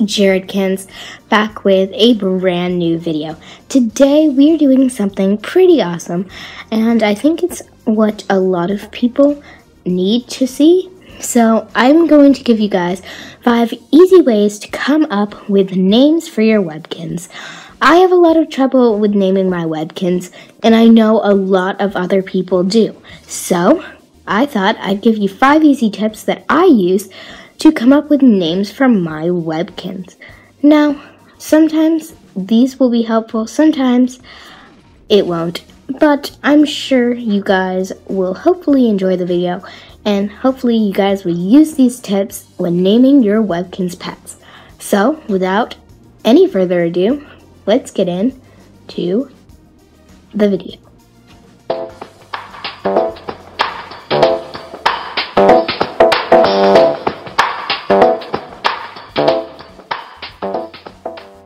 Jared Kinz, back with a brand new video. Today we are doing something pretty awesome, and I think it's what a lot of people need to see. So I'm going to give you guys 5 easy ways to come up with names for your Webkinz. I have a lot of trouble with naming my Webkinz, and I know a lot of other people do. So I thought I'd give you 5 easy tips that I use to come up with names for my Webkinz. Now, sometimes these will be helpful, sometimes it won't, but I'm sure you guys will hopefully enjoy the video, and hopefully you guys will use these tips when naming your Webkinz pets. So, without any further ado, let's get into the video.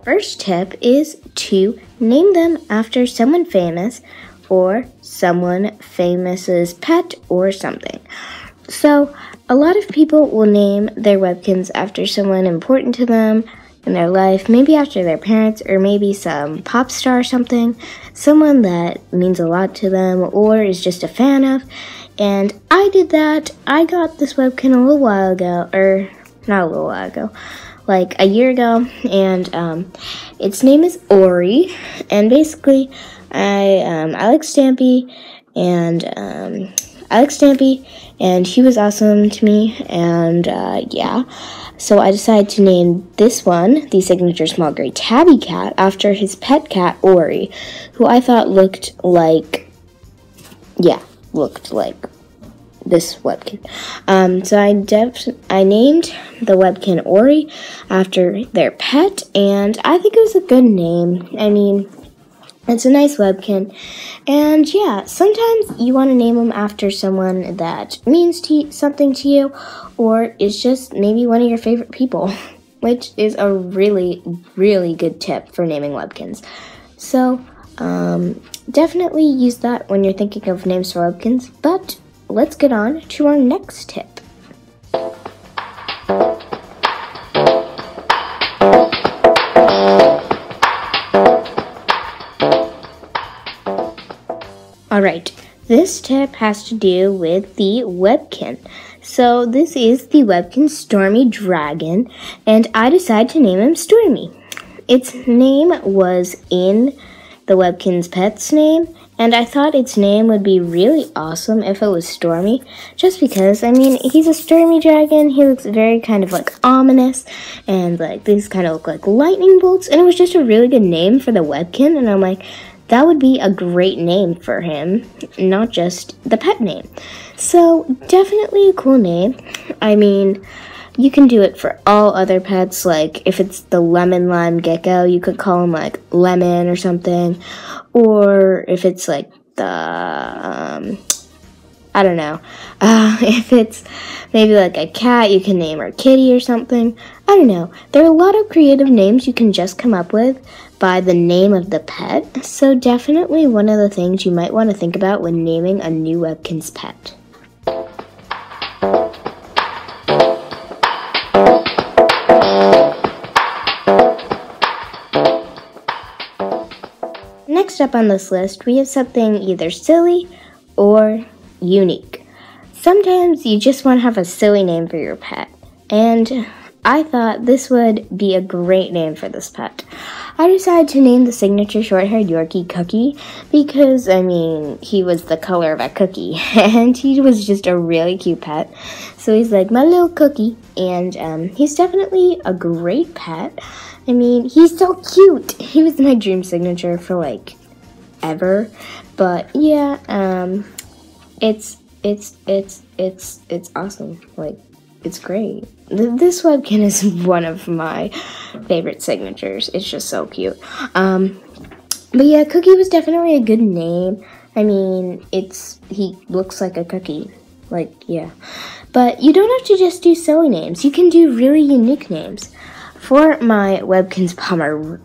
First tip is to name them after someone famous or someone famous's pet or something. So a lot of people will name their Webkinz after someone important to them in their life, maybe after their parents or maybe some pop star or something, someone that means a lot to them or is just a fan of. And I did that. I got this Webkinz a little while ago, or not a little while ago, like a year ago, and its name is Ori, and basically I like Stampy, and he was awesome to me, and yeah, so I decided to name this one, the signature small gray tabby cat, after his pet cat Ori, who I thought looked like this Webkinz. So I named the Webkinz Ori after their pet, and I think it was a good name. I mean, it's a nice Webkinz, and yeah, sometimes you want to name them after someone that means something to you, or is just maybe one of your favorite people, which is a really, really good tip for naming Webkinz. So, definitely use that when you're thinking of names for Webkinz, but let's get on to our next tip. Alright, this tip has to do with the Webkinz. So this is the Webkinz Stormy Dragon, and I decided to name him Stormy. Its name was in the Webkinz pet's name, and I thought its name would be really awesome if it was Stormy, just because, I mean, he's a stormy dragon, he looks very kind of like ominous, and like these kind of look like lightning bolts, and it was just a really good name for the Webkinz, and I'm like, that would be a great name for him, not just the pet name. So, definitely a cool name. I mean, you can do it for all other pets, like if it's the lemon lime gecko, you could call him like Lemon or something. Or if it's like the, I don't know, if it's maybe like a cat, you can name her Kitty or something. I don't know. There are a lot of creative names you can just come up with by the name of the pet. So definitely one of the things you might want to think about when naming a new Webkinz pet. Next up on this list, we have something either silly or unique. Sometimes you just want to have a silly name for your pet, and I thought this would be a great name for this pet. I decided to name the signature short-haired Yorkie Cookie because, I mean, he was the color of a cookie, and he was just a really cute pet. So he's like my little cookie, and he's definitely a great pet. I mean, he's so cute. He was my dream signature for like ever, but yeah, it's awesome. Like, it's great. This Webkinz is one of my favorite signatures. It's just so cute. But yeah, Cookie was definitely a good name. I mean, he looks like a cookie. Like, yeah. But you don't have to just do silly names. You can do really unique names. For my Webkinz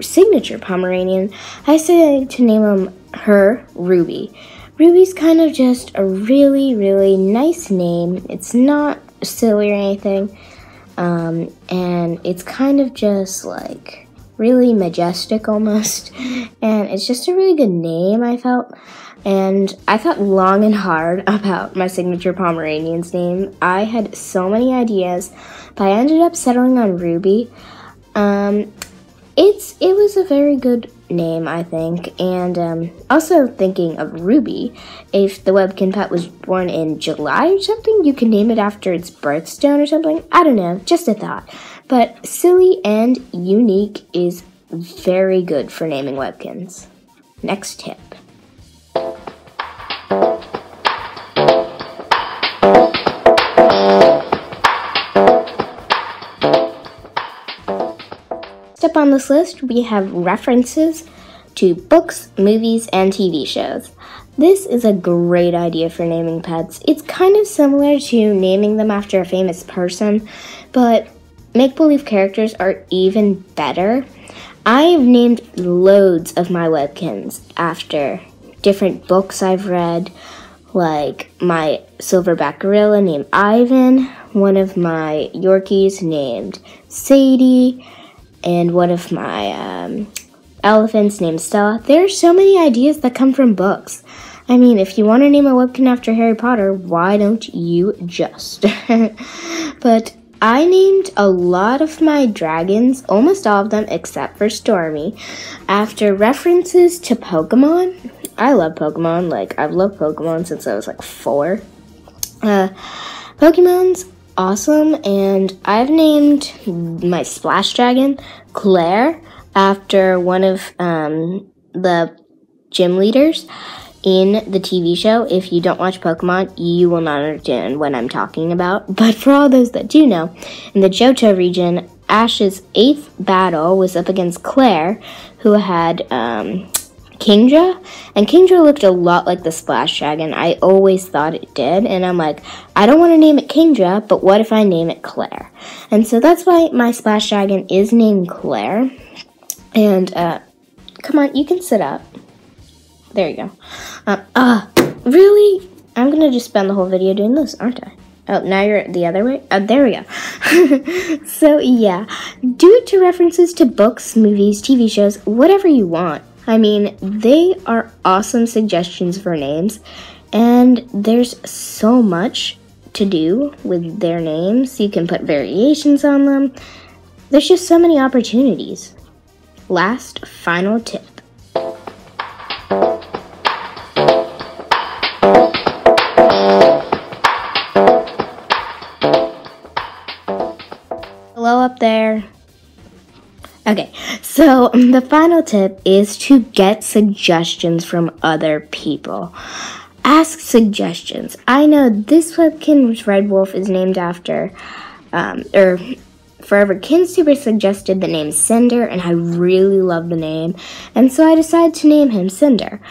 signature Pomeranian, I decided to name her Ruby. Ruby's kind of just a really, really nice name. It's not silly or anything. and it's kind of just like really majestic almost, and it's just a really good name, I felt. And I thought long and hard about my signature Pomeranian's name. I had so many ideas, but I ended up settling on Ruby. It was a very good name, I think, and also thinking of Ruby, if the Webkinz pet was born in July or something, you can name it after its birthstone or something. I don't know, just a thought. But silly and unique is very good for naming Webkinz. Next tip. Up on this list, we have references to books, movies, and TV shows. This is a great idea for naming pets. It's kind of similar to naming them after a famous person, but make-believe characters are even better. I've named loads of my Webkinz after different books I've read, like my silverback gorilla named Ivan, one of my Yorkies named Sadie, and one of my elephants named Stella. There are so many ideas that come from books. I mean, if you want to name a Webkinz after Harry Potter, why don't you just? But I named a lot of my dragons, almost all of them except for Stormy, after references to Pokemon. I love Pokemon. Like, I've loved Pokemon since I was like 4. Pokemon's awesome, and I've named my Splash Dragon Claire after one of the gym leaders in the TV show. If you don't watch Pokemon, you will not understand what I'm talking about. But for all those that do know, in the Johto region, Ash's 8th battle was up against Claire, who had Kingdra, and Kingdra looked a lot like the Splash Dragon. I always thought it did, and I'm like, I don't want to name it Kingdra, but what if I name it Claire? And so that's why my Splash Dragon is named Claire. And come on, you can sit up. There you go. Really? I'm gonna just spend the whole video doing this, aren't I? Oh, now you're the other way? Oh, there we go. So yeah, do it to references to books, movies, TV shows, whatever you want. I mean, they are awesome suggestions for names, and there's so much to do with their names. You can put variations on them. There's just so many opportunities. Last, final tip. Hello up there. Okay, so the final tip is to get suggestions from other people. Ask suggestions. I know this Webkinz Red Wolf is named after, Forever KinzTuber suggested the name Cinder, and I really love the name, and so I decided to name him Cinder.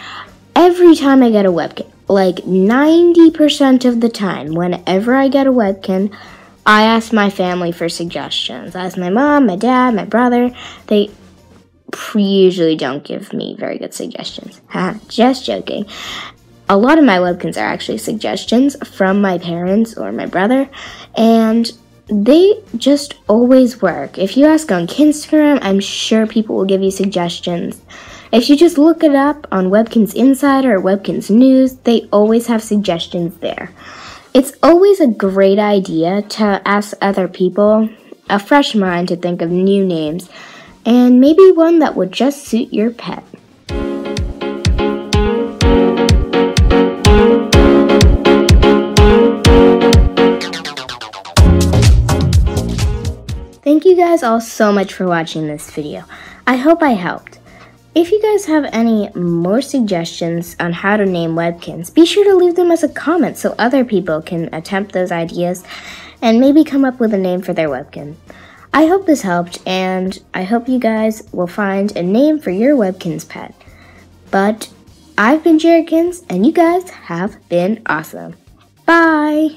Every time I get a Webkinz, like 90% of the time, whenever I get a Webkinz, I ask my family for suggestions. I ask my mom, my dad, my brother. They usually don't give me very good suggestions. Just joking. A lot of my Webkinz are actually suggestions from my parents or my brother, and they just always work. If you ask on Kinstagram, I'm sure people will give you suggestions. If you just look it up on Webkinz Insider or Webkinz News, they always have suggestions there. It's always a great idea to ask other people, a fresh mind to think of new names, and maybe one that would just suit your pet. Thank you guys all so much for watching this video. I hope I helped. If you guys have any more suggestions on how to name Webkinz, be sure to leave them as a comment so other people can attempt those ideas and maybe come up with a name for their Webkinz. I hope this helped, and I hope you guys will find a name for your Webkinz pet. But I've been Jared Kinz, and you guys have been awesome. Bye!